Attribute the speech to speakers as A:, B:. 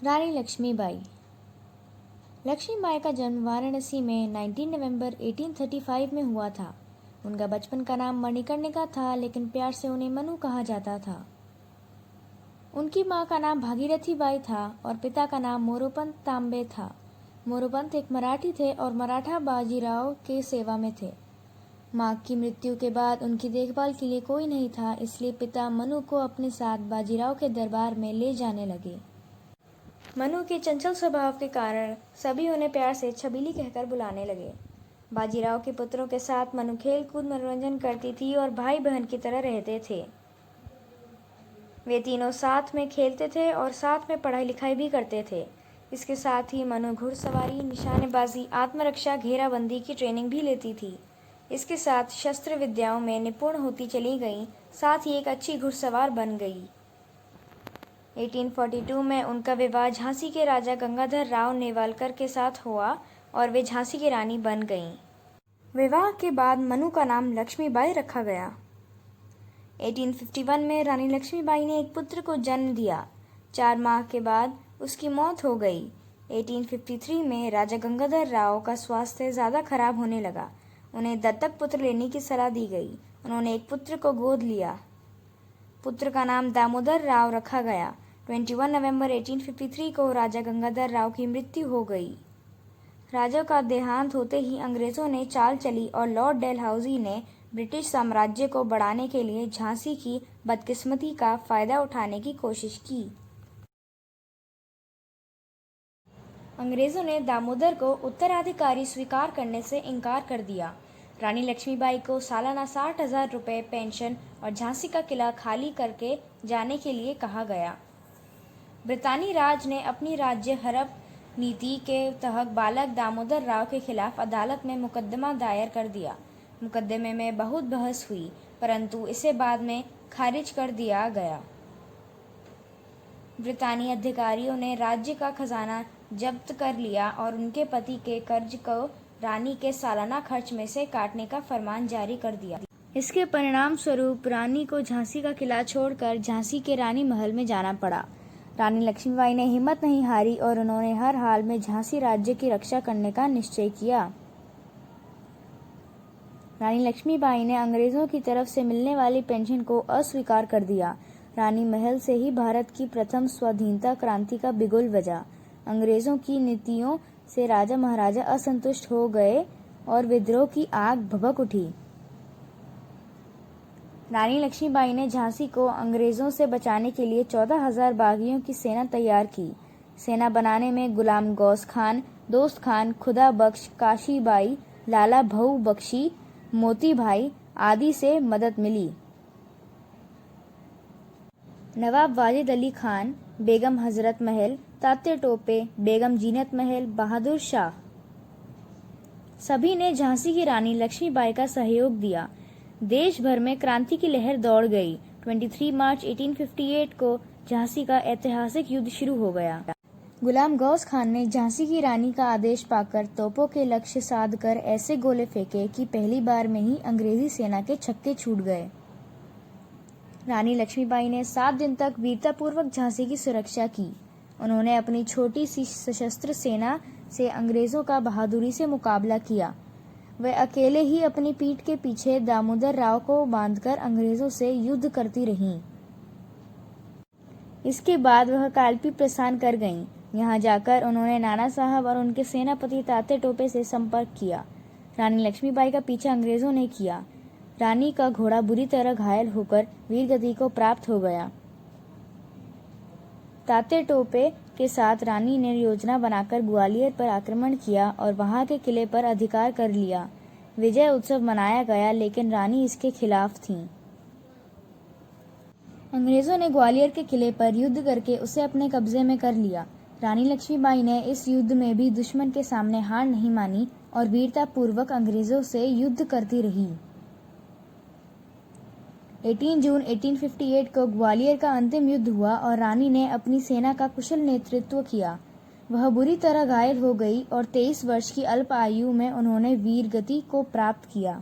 A: रानी लक्ष्मीबाई। लक्ष्मीबाई का जन्म वाराणसी में 19 नवंबर 1835 में हुआ था। उनका बचपन का नाम मणिकर्णिका था, लेकिन प्यार से उन्हें मनु कहा जाता था। उनकी मां का नाम भागीरथी बाई था और पिता का नाम मोरोपंत तांबे था। मोरोपंत एक मराठी थे और मराठा बाजीराव के सेवा में थे। मां की मृत्यु के बाद उनकी देखभाल के लिए कोई नहीं था, इसलिए पिता मनु को अपने साथ बाजीराव के दरबार में ले जाने लगे। मनु के चंचल स्वभाव के कारण सभी उन्हें प्यार से छबीली कहकर बुलाने लगे। बाजीराव के पुत्रों के साथ मनु खेल कूद मनोरंजन करती थी और भाई बहन की तरह रहते थे। वे तीनों साथ में खेलते थे और साथ में पढ़ाई लिखाई भी करते थे। इसके साथ ही मनु घुड़सवारी, निशानेबाजी, आत्मरक्षा, घेराबंदी की ट्रेनिंग भी लेती थी। इसके साथ शस्त्र विद्याओं में निपुण होती चली गई, साथ ही एक अच्छी घुड़सवार बन गई। 1842 में उनका विवाह झांसी के राजा गंगाधर राव नेवालकर के साथ हुआ और वे झांसी की रानी बन गईं। विवाह के बाद मनु का नाम लक्ष्मीबाई रखा गया। 1851 में रानी लक्ष्मीबाई ने एक पुत्र को जन्म दिया। 4 माह के बाद उसकी मौत हो गई। 1853 में राजा गंगाधर राव का स्वास्थ्य ज़्यादा खराब होने लगा। उन्हें दत्तक पुत्र लेने की सलाह दी गई। उन्होंने एक पुत्र को गोद लिया। पुत्र का नाम दामोदर राव रखा गया। 21 नवंबर 1853 को राजा गंगाधर राव की मृत्यु हो गई। राजा का देहांत होते ही अंग्रेजों ने चाल चली और लॉर्ड डलहौजी ने ब्रिटिश साम्राज्य को बढ़ाने के लिए झांसी की बदकिस्मती का फायदा उठाने की कोशिश की। अंग्रेजों ने दामोदर को उत्तराधिकारी स्वीकार करने से इनकार कर दिया। रानी लक्ष्मीबाई को सालाना 60,000 रुपये पेंशन और झांसी का किला खाली करके जाने के लिए कहा गया। ब्रितानी राज ने अपनी राज्य हड़प नीति के तहत बालक दामोदर राव के खिलाफ अदालत में मुकदमा दायर कर दिया। मुकदमे में बहुत बहस हुई, परंतु इसे बाद में खारिज कर दिया गया। ब्रितानी अधिकारियों ने राज्य का खजाना जब्त कर लिया और उनके पति के कर्ज को रानी के सालाना खर्च में से काटने का फरमान जारी कर दिया। इसके परिणाम स्वरूप रानी को झांसी का किला छोड़कर झांसी के रानी महल में जाना पड़ा। रानी लक्ष्मीबाई ने हिम्मत नहीं हारी और उन्होंने हर हाल में झांसी राज्य की रक्षा करने का निश्चय किया। रानी लक्ष्मीबाई ने अंग्रेजों की तरफ से मिलने वाली पेंशन को अस्वीकार कर दिया। रानी महल से ही भारत की प्रथम स्वाधीनता क्रांति का बिगुल बजा। अंग्रेजों की नीतियों से राजा महाराजा असंतुष्ट हो गए और विद्रोह की आग भभक उठी। रानी लक्ष्मीबाई ने झांसी को अंग्रेजों से बचाने के लिए 14,000 बागियों की सेना तैयार की। सेना बनाने में गुलाम गौस खान, दोस्त खान, खुदा बख्श, काशीबाई, लाला भऊ बख्शी, मोती भाई आदि से मदद मिली। नवाब वाजिद अली खान, बेगम हजरत महल, तात्या टोपे, बेगम जीनत महल, बहादुर शाह सभी ने झांसी की रानी लक्ष्मीबाई का सहयोग दिया। देश भर में क्रांति की लहर दौड़ गई। 23 मार्च 1858 को झांसी का ऐतिहासिक युद्ध शुरू हो गया। गुलाम गौस खान ने झांसी की रानी का आदेश पाकर तोपों के लक्ष्य साध कर ऐसे गोले फेंके कि पहली बार में ही अंग्रेजी सेना के छक्के छूट गए। रानी लक्ष्मीबाई ने 7 दिन तक वीरतापूर्वक झांसी की सुरक्षा की। उन्होंने अपनी छोटी सी सशस्त्र सेना से अंग्रेजों का बहादुरी से मुकाबला किया। वे अकेले ही अपनी पीठ के पीछे दामोदर राव को बांधकर अंग्रेजों से युद्ध करती रहीं। इसके बाद वह कालपी प्रस्थान कर गईं। यहाँ जाकर उन्होंने नाना साहब और उनके सेनापति तात्या टोपे से संपर्क किया। रानी लक्ष्मीबाई का पीछा अंग्रेजों ने किया। रानी का घोड़ा बुरी तरह घायल होकर वीरगति को प्राप्त हो गया। तात्या टोपे के साथ रानी ने योजना बनाकर ग्वालियर पर आक्रमण किया और वहां के किले पर अधिकार कर लिया। विजय उत्सव मनाया गया, लेकिन रानी इसके खिलाफ थीं। अंग्रेजों ने ग्वालियर के किले पर युद्ध करके उसे अपने कब्जे में कर लिया। रानी लक्ष्मीबाई ने इस युद्ध में भी दुश्मन के सामने हार नहीं मानी और वीरतापूर्वक अंग्रेजों से युद्ध करती रही। 18 जून 1858 को ग्वालियर का अंतिम युद्ध हुआ और रानी ने अपनी सेना का कुशल नेतृत्व किया। वह बुरी तरह घायल हो गई और 23 वर्ष की अल्प आयु में उन्होंने वीरगति को प्राप्त किया।